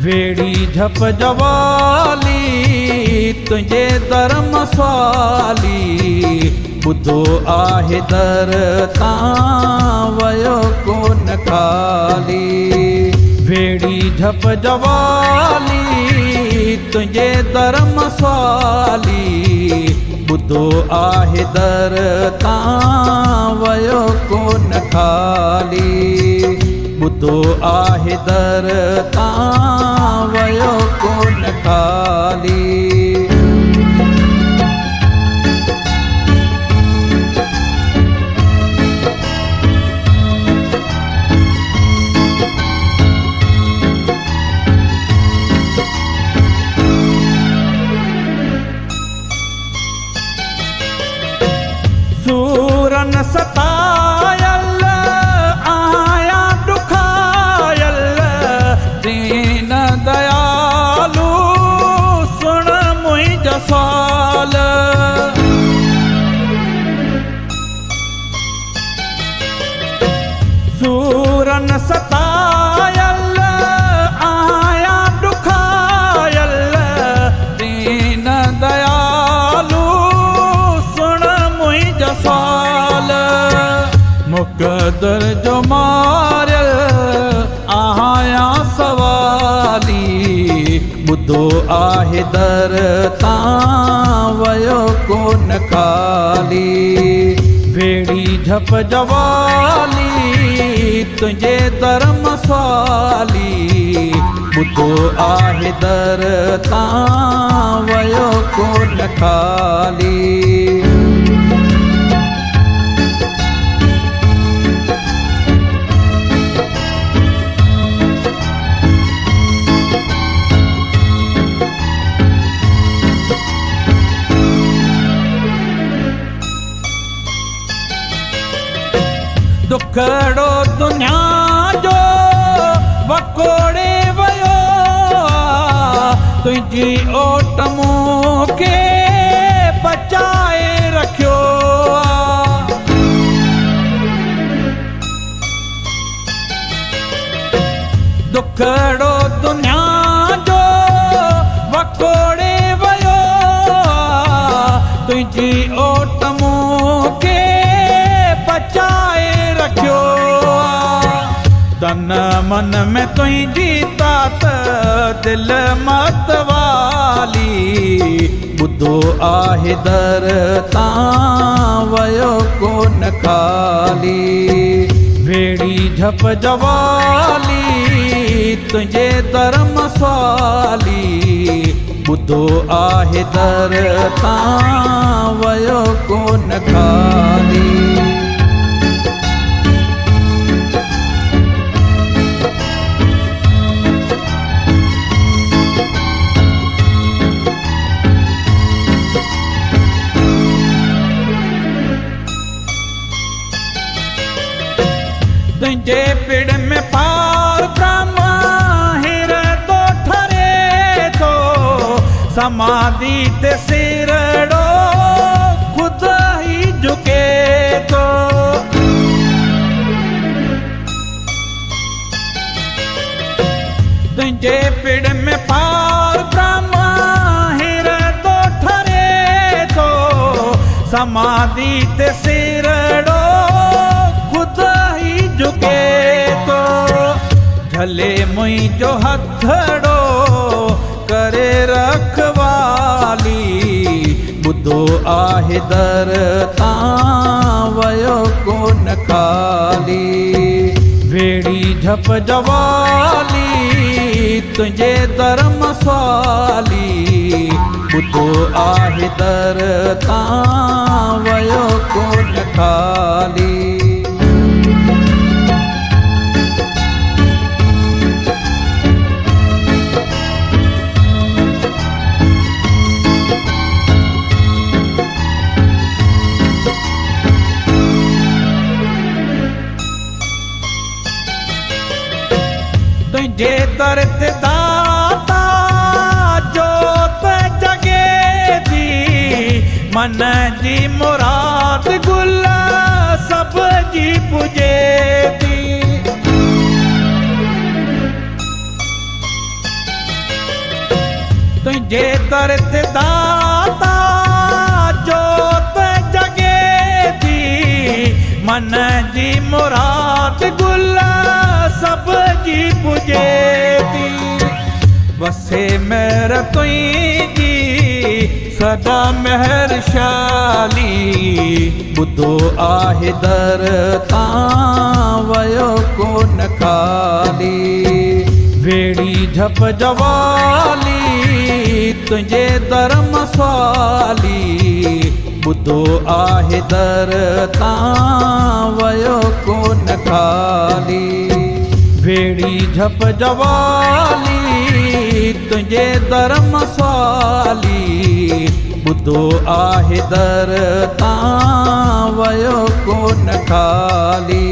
वेड़ी झप जवाली तुझे धर्म स्वाली बुधो आहे दर तां वयो कोन खाली। वेड़ी झप जवाली तुझे धर्म स्वाली बुधो आहे दर तां वयो कोन खाली। बुधो आहे दर तां वयो कोन खाली। सूरन सतायल आया दुखायल दीन दयालु सुन मुंहिंजा सवाल। सूरन सतायल आया दुखायल दीन दयालु सुन मुंहिंजा सवाल। मुक़दर जो मारियल आया सवाली बुधो आहे दर तां वयो कोन खाली। वेड़ी झप जवाली तुझे धर्म स्वाली बुधो आहे दर तां वयो कोन खाली। दुखड़ो दुनिया जो वकोड़े वयो तुझी ओट मूंखे बचाए रखियो। दुखड़ो दुनिया जो वकोड़े वयो तुझी ओट मूंखे बचाए रखियो। तन मन में तुझी तात दिल मत वाली बुधो आहे दर तां वयो कोन खाली। वेड़ी झप जवाली तुझे धर्म स्वाली बुधो आहे दर तां वयो कोन खाली। तुझे पिड़ में पार ब्रह्म हिर तो ठरे तो समाधि ते सिरड़ो खुद ही झुके तो। तुझे पिड़ में पार ब्रह्म हिर तो ठरे तो समाधि ते सिरड़ो खुद ही झुके तो। झले मुंहिंजो हथड़ो करे रखवाली बुधो आहे दर तां वयो कोन खाली। वेड़ी झप जवाली तुझे धर्म स्वाली बुधो आहे दर तां वयो कोन खाली। तुझे दर ते दाता जोत जगे थी मन जी मुराद गुल सब जी पुजे थी। तुझे दर ते दाता जोत जगे दी मन जी मुराद गुल सब जी पुजे दी वसे मेहर तुझी सदा मेहर शाली बुधो आहे दर तां वयो कोन खाली वेड़ी झप जवाली तुझे दर मसाली बुधो आहे दर तां वयो कोन खाली वेड़ी झप जवाली तुझे दर मसाली बुधो आहे दर तां वयो कोन खाली